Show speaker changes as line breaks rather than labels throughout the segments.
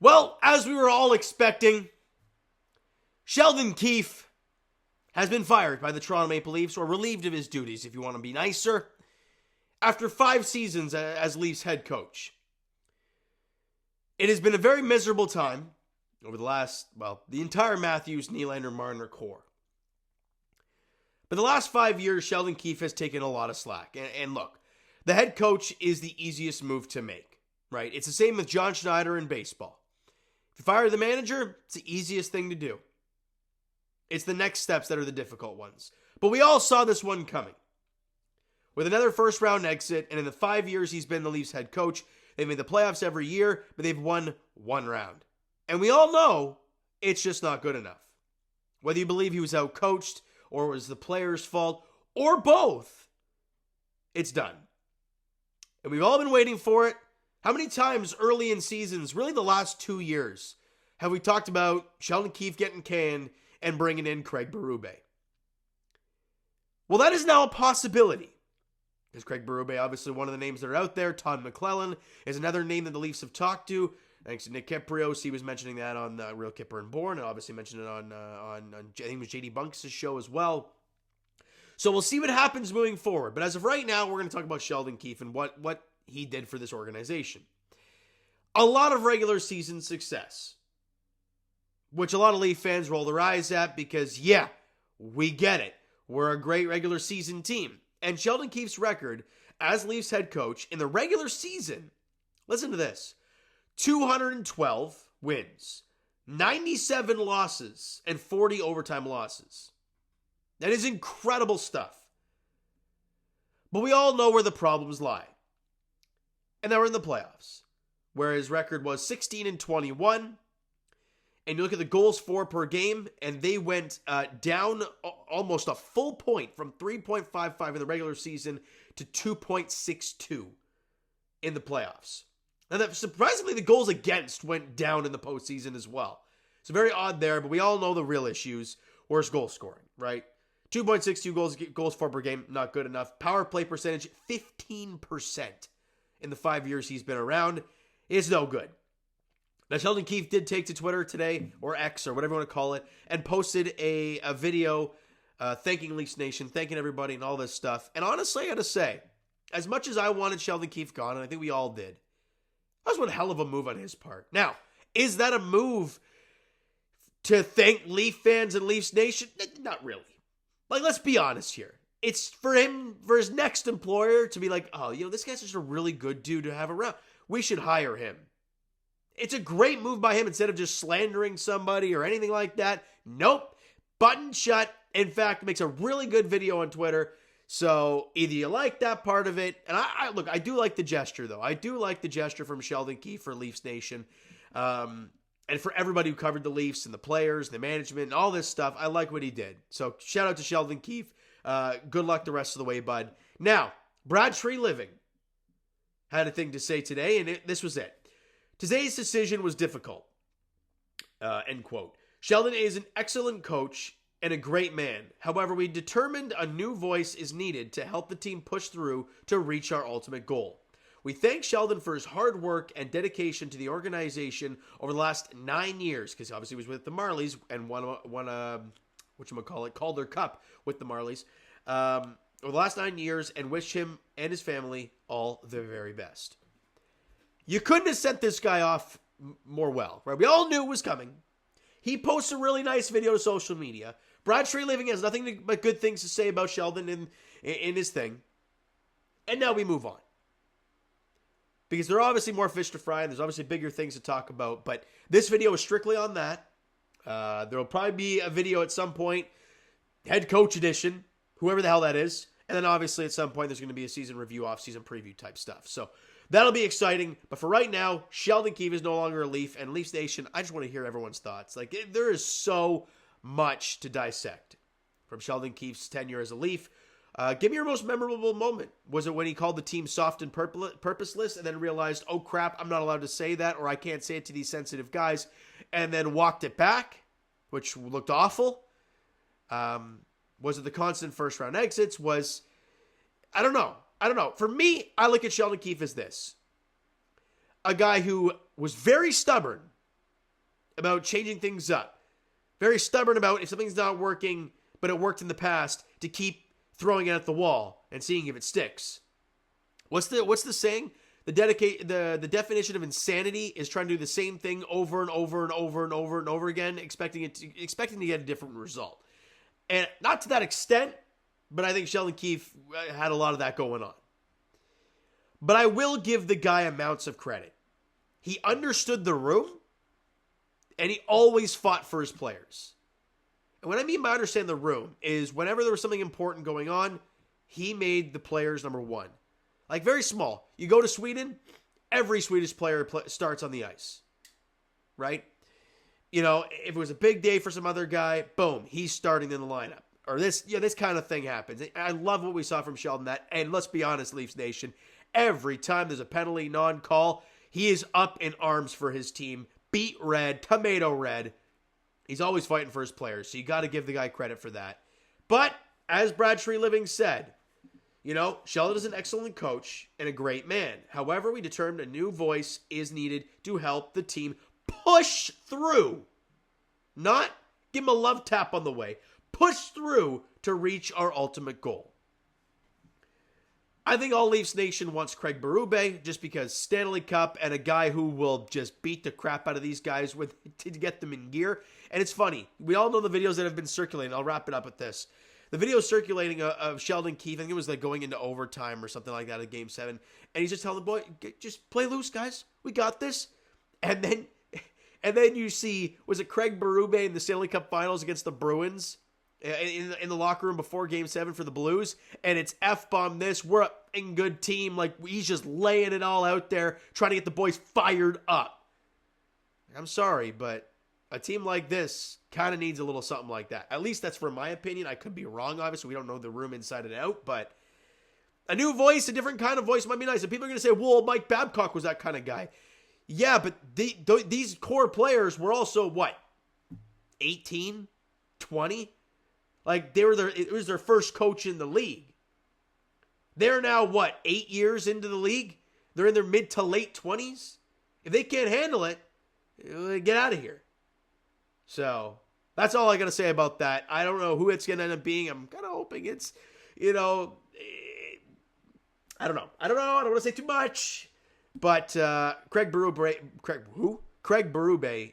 Well, as we were all expecting, Sheldon Keefe has been fired by the Toronto Maple Leafs, or relieved of his duties, if you want to be nicer, after 5 seasons as Leafs head coach. It has been a very miserable time over the entire Matthews, Nylander, Marner core. But the last 5 years, Sheldon Keefe has taken a lot of slack. And look, the head coach is the easiest move to make, right? It's the same with John Schneider in baseball. If you fire the manager, it's the easiest thing to do. It's the next steps that are the difficult ones. But we all saw this one coming. With another first-round exit, and in the 5 years he's been the Leafs head coach, they've made the playoffs every year, but they've won 1 round. And we all know it's just not good enough. Whether you believe he was outcoached, or it was the players' fault, or both, it's done. And we've all been waiting for it. How many times early in seasons, really the last 2 years, have we talked about Sheldon Keefe getting canned and bringing in Craig Berube? Well, that is now a possibility. Because Craig Berube, obviously one of the names that are out there. Todd McClellan is another name that the Leafs have talked to. Thanks to Nick Kiprios, he was mentioning that on Real Kipper and Born, and obviously mentioned it on I think it was JD Bunks' show as well. So we'll see what happens moving forward. But as of right now, we're going to talk about Sheldon Keefe and what he did for this organization. A lot of regular season success, which a lot of Leaf fans roll their eyes at because, yeah, we get it. We're a great regular season team. And Sheldon Keefe's record as Leafs head coach in the regular season, listen to this, 212 wins, 97 losses, and 40 overtime losses. That is incredible stuff. But we all know where the problems lie. And they were in the playoffs, where his record was 16-21. And you look at the goals for per game, and they went down almost a full point from 3.55 in the regular season to 2.62 in the playoffs. And that, surprisingly, the goals against went down in the postseason as well. So very odd there, but we all know the real issues. Worst goal scoring, right? 2.62 goals for per game, not good enough. Power play percentage, 15% in the 5 years he's been around. It's no good. Now, Sheldon Keefe did take to Twitter today, or X, or whatever you want to call it, and posted a video thanking Leafs Nation, thanking everybody and all this stuff. And honestly, I got to say, as much as I wanted Sheldon Keefe gone, and I think we all did, that was one hell of a move on his part. Now, is that a move to thank Leaf fans and Leafs Nation? Not really. Like, let's be honest here. It's for him, for his next employer to be like, oh, this guy's just a really good dude to have around. We should hire him. It's a great move by him instead of just slandering somebody or anything like that. Nope. Button shut. In fact, makes a really good video on Twitter. So either you like that part of it, and I do like the gesture, though. I do like the gesture from Sheldon Keefe for Leafs Nation. And for everybody who covered the Leafs and the players, the management, and all this stuff, I like what he did. So shout out to Sheldon Keefe. Good luck the rest of the way, bud. Now, Brad Treliving had a thing to say today, and this was it. Today's decision was difficult. End quote. Sheldon is an excellent coach and a great man. However, we determined a new voice is needed to help the team push through to reach our ultimate goal. We thank Sheldon for his hard work and dedication to the organization over the last 9 years, because obviously he was with the Marlies and won Calder Cup with the Marlies over the last 9 years, and wish him and his family all the very best. You couldn't have sent this guy off more well, right? We all knew it was coming. He posts a really nice video to social media. Brad Treliving has nothing but good things to say about Sheldon in his thing. And now we move on. Because there are obviously more fish to fry, and there's obviously bigger things to talk about. But this video is strictly on that. There will probably be a video at some point, head coach edition, whoever the hell that is. And then obviously at some point there's going to be a season review, off-season preview type stuff. So that'll be exciting. But for right now, Sheldon Keefe is no longer a Leaf. And Leafs Nation, I just want to hear everyone's thoughts. Like, there is so much to dissect from Sheldon Keefe's tenure as a Leaf. Give me your most memorable moment. Was it when he called the team soft and purposeless and then realized, oh crap, I'm not allowed to say that, or I can't say it to these sensitive guys, and then walked it back, which looked awful? Was it the constant first round exits? I don't know. For me, I look at Sheldon Keefe as this. A guy who was very stubborn about changing things up. Very stubborn about if something's not working, but it worked in the past, to keep throwing it at the wall and seeing if it sticks. What's the saying? The definition of insanity is trying to do the same thing over and over and over and over and over again, expecting to get a different result. And not to that extent, but I think Sheldon Keefe had a lot of that going on. But I will give the guy amounts of credit. He understood the room, and he always fought for his players. And what I mean by understand the room is whenever there was something important going on, he made the players number one. Like, very small. You go to Sweden, every Swedish player starts on the ice. Right? You know, if it was a big day for some other guy, boom, he's starting in the lineup. Or this kind of thing happens. I love what we saw from Sheldon. And let's be honest, Leafs Nation, every time there's a penalty non-call, he is up in arms for his team. Beat red, tomato red. He's always fighting for his players, so you got to give the guy credit for that. But, as Brad Treliving said, you know, Sheldon is an excellent coach and a great man. However, we determined a new voice is needed to help the team push through. Not give him a love tap on the way. Push through to reach our ultimate goal. I think all Leafs Nation wants Craig Berube just because Stanley Cup and a guy who will just beat the crap out of these guys to get them in gear. And it's funny. We all know the videos that have been circulating. I'll wrap it up with this. The video circulating of Sheldon Keefe, I think it was like going into overtime or something like that at Game 7. And he's just telling the boy, just play loose, guys. We got this. And then you see, was it Craig Berube in the Stanley Cup Finals against the Bruins? In the locker room before Game 7 for the Blues, and it's F-bomb this, we're a good team, like he's just laying it all out there, trying to get the boys fired up. I'm sorry, but a team like this kind of needs a little something like that. At least that's for my opinion. I could be wrong, obviously, we don't know the room inside and out, but a new voice, a different kind of voice might be nice. And people are going to say, well, Mike Babcock was that kind of guy. Yeah, but these core players were also, what, 18, 20? Like, it was their first coach in the league. They're now, 8 years into the league? They're in their mid to late 20s? If they can't handle it, get out of here. So, that's all I got to say about that. I don't know who it's going to end up being. I'm kind of hoping it's, I don't know. I don't want to say too much. But Craig Berube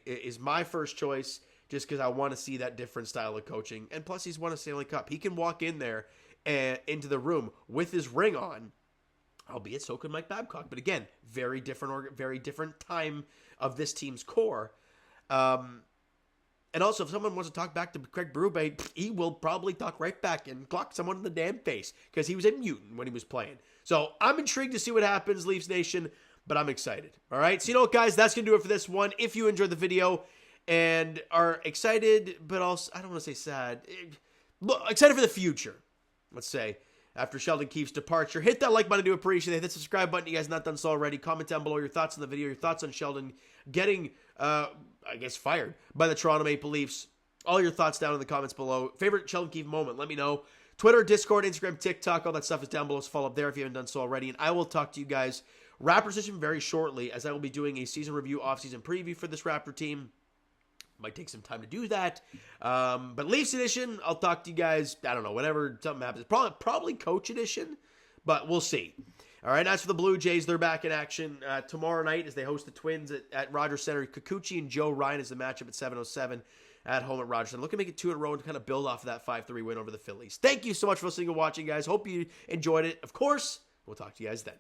is my first choice. Just because I want to see that different style of coaching. And plus, he's won a Stanley Cup. He can walk in there and into the room with his ring on, albeit so could Mike Babcock. But again, very different time of this team's core. And also, if someone wants to talk back to Craig Berube, he will probably talk right back and clock someone in the damn face because he was a mutant when he was playing. So I'm intrigued to see what happens, Leafs Nation, but I'm excited. All right, so you know what, guys? That's going to do it for this one. If you enjoyed the video and are excited, but also, I don't want to say sad, excited for the future, let's say, after Sheldon Keefe's departure, hit that like button to appreciate it. Hit the subscribe button if you guys not done so already. Comment down below your thoughts on the video, your thoughts on Sheldon getting, fired by the Toronto Maple Leafs. All your thoughts down in the comments below. Favorite Sheldon Keefe moment, let me know. Twitter, Discord, Instagram, TikTok, all that stuff is down below, so follow up there if you haven't done so already. And I will talk to you guys Raptors edition very shortly, as I will be doing a season review, off-season preview for this Raptor team. Might take some time to do that. But Leafs edition, I'll talk to you guys, I don't know, whenever something happens. Probably coach edition, but we'll see. All right, as for the Blue Jays, they're back in action tomorrow night as they host the Twins at Rogers Center. Kikuchi and Joe Ryan is the matchup at 7:07 at home at Rogers Center. Looking to make it 2 in a row and kind of build off of that 5-3 win over the Phillies. Thank you so much for listening and watching, guys. Hope you enjoyed it. Of course, we'll talk to you guys then.